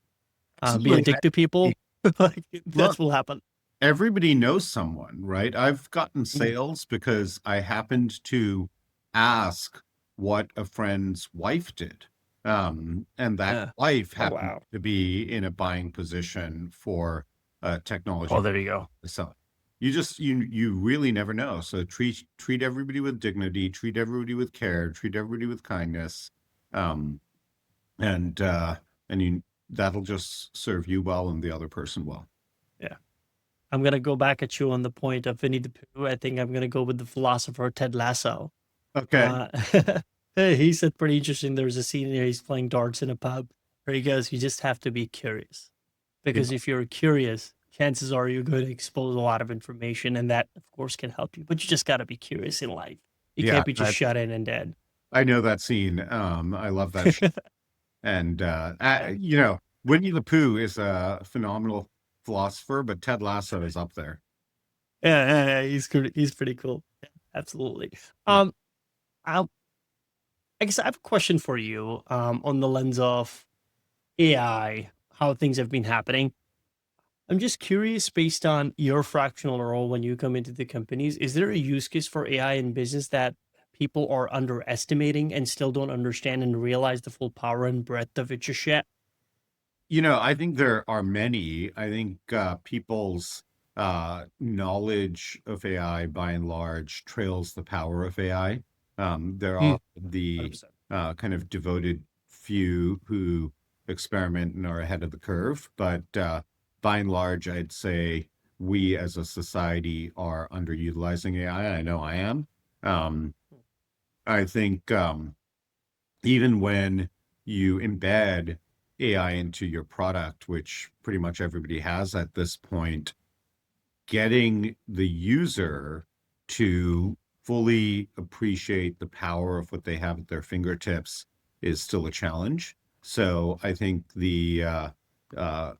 a Absolutely. dick to people, like Look, that's will happen. everybody knows someone, right? I've gotten Mm. sales because I happened to ask what a friend's wife did. And that Yeah. wife Oh happened wow. to be in a buying position for Oh, technology. there you go. So you really never know. So treat everybody with dignity, treat everybody with care, treat everybody with kindness. Um, and and you that'll just serve you well and the other person well. Yeah. I'm gonna go back at you on the point of Winnie the Pooh. I think I'm gonna go with the philosopher Ted Lasso. Okay. Uh, he said pretty interesting. There's a scene here. He's playing darts in a pub where he goes, "You just have to be curious, Yeah. because if you're curious, chances are you're going to expose a lot of information, and that, of course, can help you. But you just got to be curious in life. You Yeah, can't be just shut in and dead." I know that scene. I love that show. And Winnie the Pooh is a phenomenal philosopher, but Ted Lasso is up there. Yeah, he's good. He's pretty cool. Yeah, absolutely. Yeah. Um, I'll, I guess I have a question for you. On the lens of AI, how things have been happening. I'm just curious, based on your fractional role when you come into the companies, is there a use case for AI in business that people are underestimating and still don't understand and realize the full power and breadth of it just yet? I think there are many. I think people's knowledge of AI by and large trails the power of AI. There Hmm, are the 100%. kind of devoted few who experiment and are ahead of the curve, but by and large, I'd say we as a society are underutilizing AI. I know I am. Um, I think even when you embed AI into your product, which pretty much everybody has at this point, getting the user to fully appreciate the power of what they have at their fingertips is still a challenge. So I think the uh,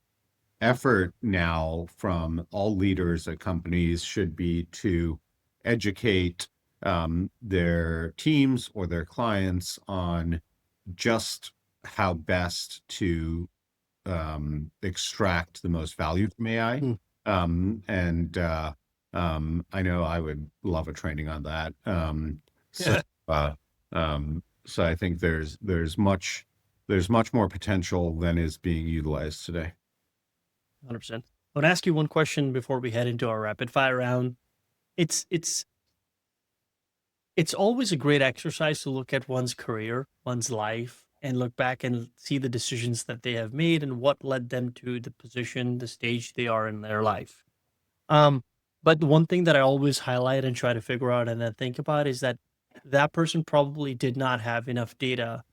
effort now from all leaders at companies should be to educate their teams or their clients on just how best to extract the most value from AI. Hmm. And I know I would love a training on that. So, Yeah. uh, so I think there's much more potential than is being utilized today. 100%. I want to ask you one question before we head into our rapid fire round. It's it's it's always a great exercise to look at one's career, one's life, and look back and see the decisions that they have made and what led them to the position, the stage they are in their life. Um, but the one thing that I always highlight and try to figure out and then think about is that that person probably did not have enough data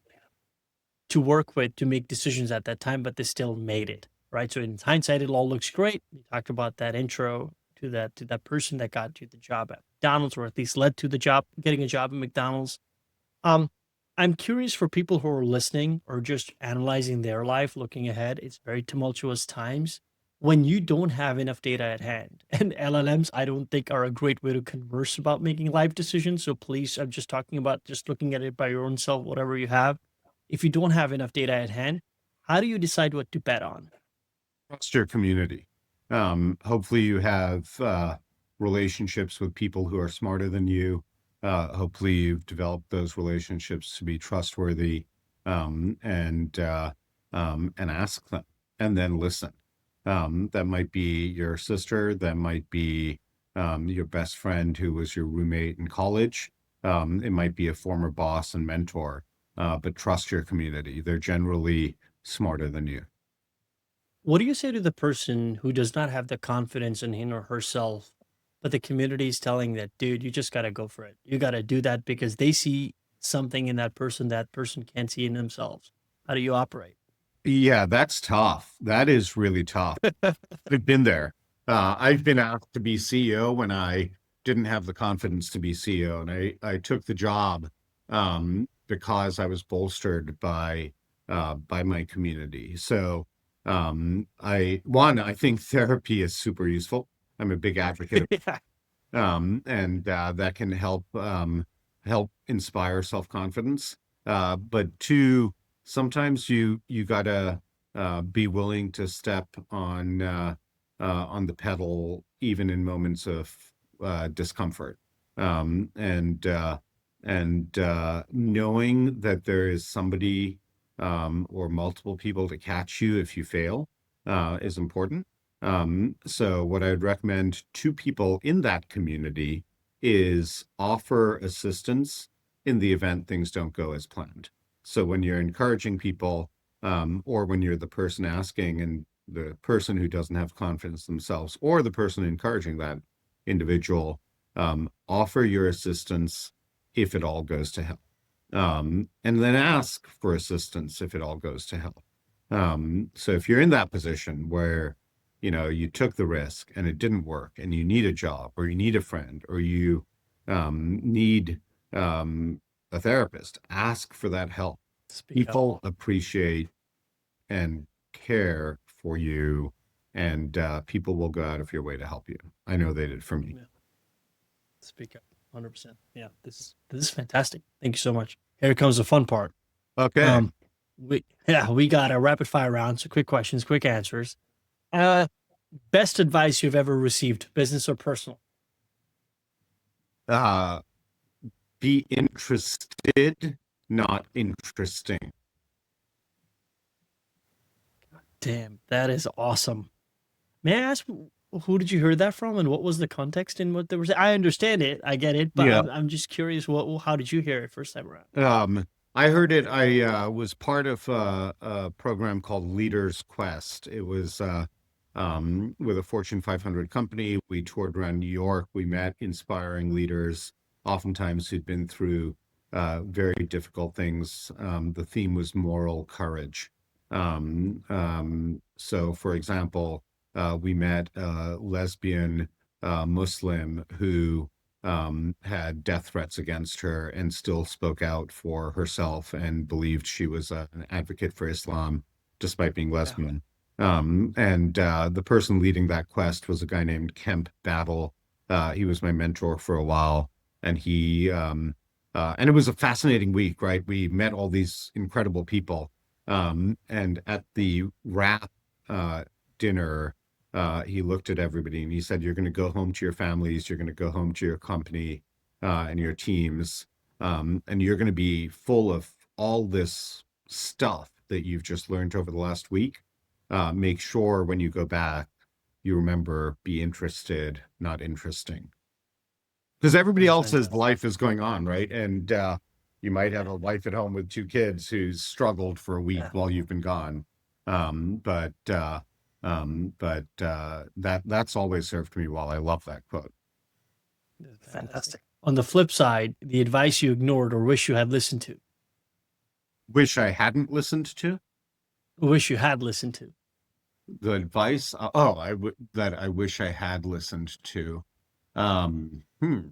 to work with to make decisions at that time, but they still made it, right? So in hindsight, it all looks great. You talked about that intro to that person that got you the job at McDonald's, or at least led to the job, getting a job at McDonald's. Um, I'm curious, for people who are listening or just analyzing their life, looking ahead. It's very tumultuous times when you don't have enough data at hand. And LLMs, I don't think, are a great way to converse about making life decisions. So please, I'm just talking about just looking at it by your own self, whatever you have. if you don't have enough data at hand, how do you decide what to bet on? Trust your community. Hopefully you have relationships with people who are smarter than you. Hopefully you've developed those relationships to be trustworthy, and ask them and then listen. That might be your sister, that might be your best friend who was your roommate in college. It might be a former boss and mentor, but trust your community. They're generally smarter than you. What do you say to the person who does not have the confidence in him or herself, but the community is telling that, dude, you just got to go for it. You got to do that because they see something in that person can't see in themselves. How do you operate? Yeah, that's tough. That is really tough. I've been there. I've been asked to be CEO when I didn't have the confidence to be CEO, and I took the job because I was bolstered by my community. So I think therapy is super useful. I'm a big advocate of Yeah. and that can help inspire self-confidence. But two, sometimes you gotta be willing to step on the pedal even in moments of discomfort. And knowing that there is somebody or multiple people to catch you if you fail is important. So what I'd recommend to people in that community is offer assistance in the event things don't go as planned. So when you're encouraging people, or when you're the person asking and the person who doesn't have confidence themselves, or the person encouraging that individual, offer your assistance if it all goes to hell. And then ask for assistance if it all goes to hell. So if you're in that position where, you took the risk and it didn't work and you need a job or you need a friend or you need a therapist, ask for that help. Speak up. People appreciate and care for you, and people will go out of your way to help you. I know they did for me. Yeah. Speak up. 100%. Yeah. This is fantastic. Thank you so much. Here comes the fun part. Okay. We got a rapid fire round. So quick questions, quick answers. Best advice you've ever received, business or personal? Uh, be interested, not interesting. Damn, that is awesome. May I ask who did you hear that from and what was the context in what they were saying? I understand it, I get it, but Yeah. I'm just curious. How did you hear it first time around? I heard it. I was part of a program called Leaders Quest. It was with a Fortune 500 company. We toured around New York. We met inspiring leaders, oftentimes who'd been through very difficult things. The theme was moral courage. So, for example, we met a lesbian Muslim who had death threats against her and still spoke out for herself and believed she was an advocate for Islam despite being lesbian. And the person leading that quest was a guy named Kemp Battle. He was my mentor for a while, and and it was a fascinating week, right? We met all these incredible people. And at the wrap dinner, he looked at everybody and he said, "You're going to go home to your families, you're going to go home to your company and your teams, and you're going to be full of all this stuff that you've just learned over the last week. Make sure when you go back, you remember, be interested, not interesting." Because everybody That's else's fantastic. life is going on, right? And you might have a wife at home with two kids who's struggled for a week Yeah. while you've been gone. But that's always served me well. I love that quote. Fantastic. On the flip side, the advice you ignored or wish you had listened to. Wish I hadn't listened to Wish you had listened to. the advice. That I wish I had listened to. Um, hmm.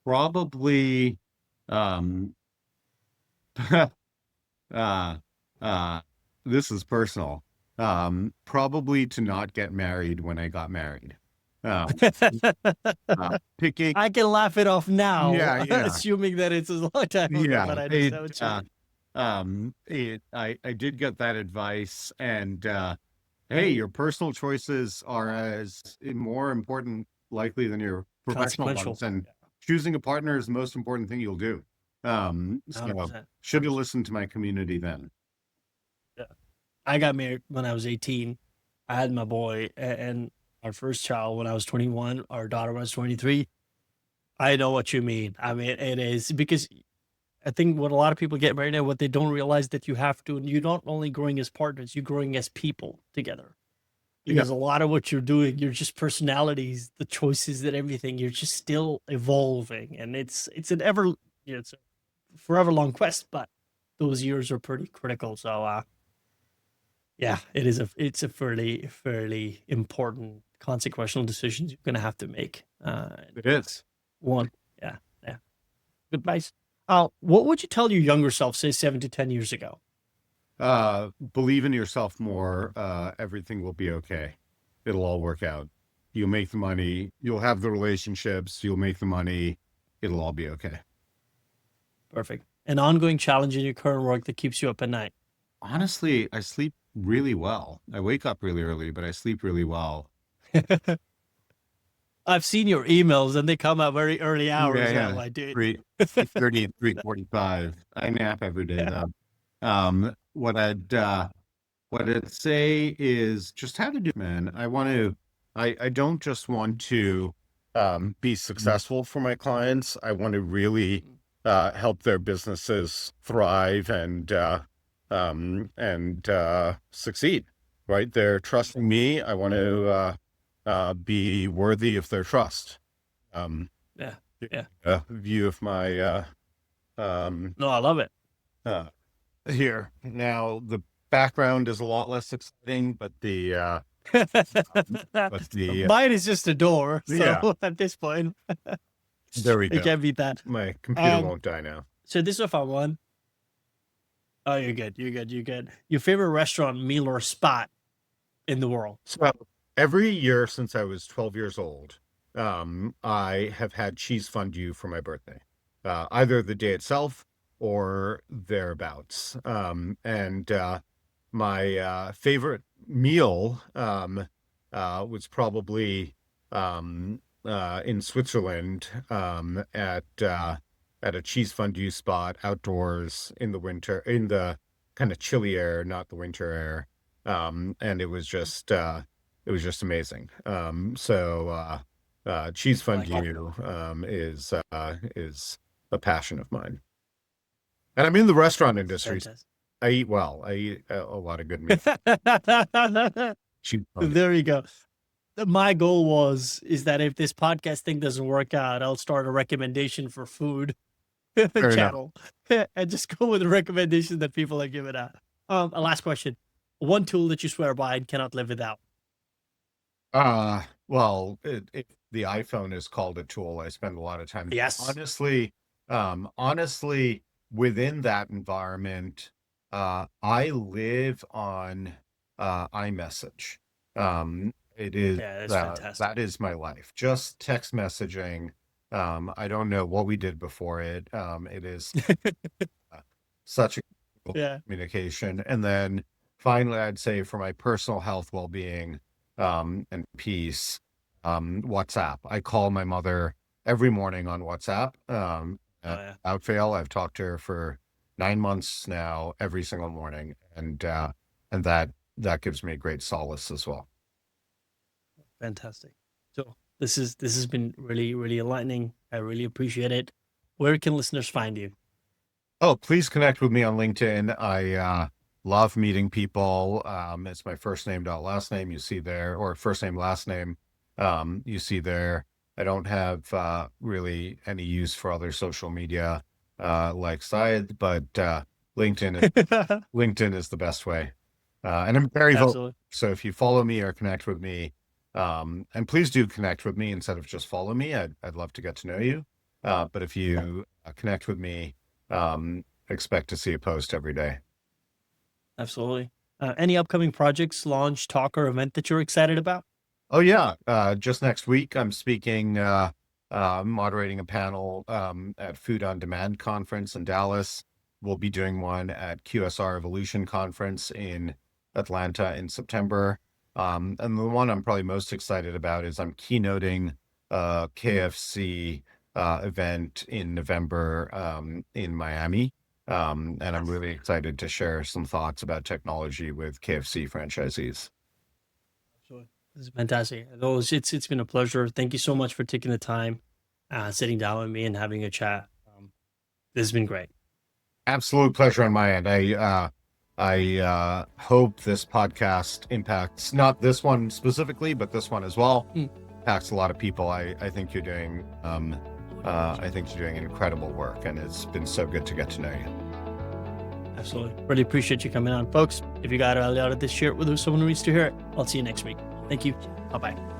Probably. Um, uh, uh, this is personal. Probably to not get married when I got married. Um, Picking. I can laugh it off now, Yeah, yeah. assuming that it's a long time ago, Yeah, but I understand what you mean. I did get that advice, and hey, your personal choices are as more important likely than your professional Consequential. ones, and choosing a partner is the most important thing you'll do. So 100%. should have listened to my community then. Yeah. I got married when I was 18. I had my boy and our first child when I was 21, our daughter when I was 23. I know what you mean. I mean, it is because I think what a lot of people get married now, what they don't realize that you have to, and you're not only growing as partners, you're growing as people together. Yeah, Because a lot of what you're doing, you're just personalities, the choices that everything, you're just still evolving. And it's an ever, it's a forever long quest, but those years are pretty critical. So yeah, it's a fairly important consequential decisions you're gonna have to make. it is. One, yeah, yeah. Good advice. What would you tell your younger self, say 7 to 10 years ago? Believe in yourself more. Everything will be okay. It'll all work out. You'll make the money. You'll have the relationships. You'll make the money. It'll all be okay. Perfect. An ongoing challenge in your current work that keeps you up at night. Honestly, I sleep really well. I wake up really early, but I sleep really well. I've seen your emails and they come at very early hours. Yeah, How I do it. 3:30 and 3:45. I nap every day Yeah. though. What I'd say is just how to do, man. I don't just want to be successful for my clients. I want to really help their businesses thrive and succeed, right? They're trusting me. I want to be worthy of their trust. Yeah. Yeah. View of my um, No, I love it. uh, here. Now, the background is a lot less exciting, but the Mine is just a door. So yeah, at this point, there we I go. can't beat that. My computer Um, won't die now. so this is a fun one. Oh, you're good. You're good. You're good. Your favorite restaurant, meal, or spot in the world? So every year since I was 12 years old, I have had cheese fondue for my birthday, either the day itself or thereabouts. And my favorite meal was probably in Switzerland at a cheese fondue spot outdoors in the winter, in the kind of chilly air, not the winter air. And it was just amazing. Cheese I like it. fondue is a passion of mine. And I'm in the restaurant industry. Fantastic. I eat well. I eat a lot of good meat. Cheese fondue. There you go. My goal is that if this podcast thing doesn't work out, I'll start a recommendation for food Fair enough. channel and just go with the recommendation that people are giving out. A last question. One tool that you swear by and cannot live without. Well, the iPhone is called a tool. I spend a lot of time. Yes. Honestly, within that environment, I live on iMessage. It is Yeah, that's fantastic. that is my life. Just text messaging. I don't know what we did before it. It is such a Yeah. communication. And then finally, I'd say for my personal health, well-being, and peace, WhatsApp. I call my mother every morning on WhatsApp. Oh, yeah. Without fail, I've talked to her for 9 months now, every single morning, and that gives me great solace as well. Fantastic. So this has been really enlightening. I really appreciate it. Where can listeners find you? Oh, please connect with me on LinkedIn. I love meeting people. It's my first name dot last name you see there, or first name last name you see there. I don't have really any use for other social media like Syed, but LinkedIn is the best way. And I'm very vocal. Absolutely. So if you follow me or connect with me, and please do connect with me instead of just follow me. I'd love to get to know you. But if you connect with me, expect to see a post every day. Absolutely. Any upcoming projects, launch, talk, or event that you're excited about? Oh yeah. Just next week, I'm speaking, moderating a panel, at Food on Demand conference in Dallas. we'll be doing one at QSR Evolution Conference in Atlanta in September. And the one I'm probably most excited about is I'm keynoting a KFC event in November in Miami. And I'm really excited to share some thoughts about technology with KFC franchisees. Absolutely. This is fantastic. It's been a pleasure. Thank you so much for taking the time, sitting down with me and having a chat. This has been great. Absolute pleasure on my end. I hope this podcast impacts not this one specifically, but this one as well. Impacts a lot of people. I think you're doing incredible work, and it's been so good to get to know you. Absolutely. Really appreciate you coming on, folks. If you got value out of this, share it with someone who needs to hear it. I'll see you next week. Thank you. Bye-bye.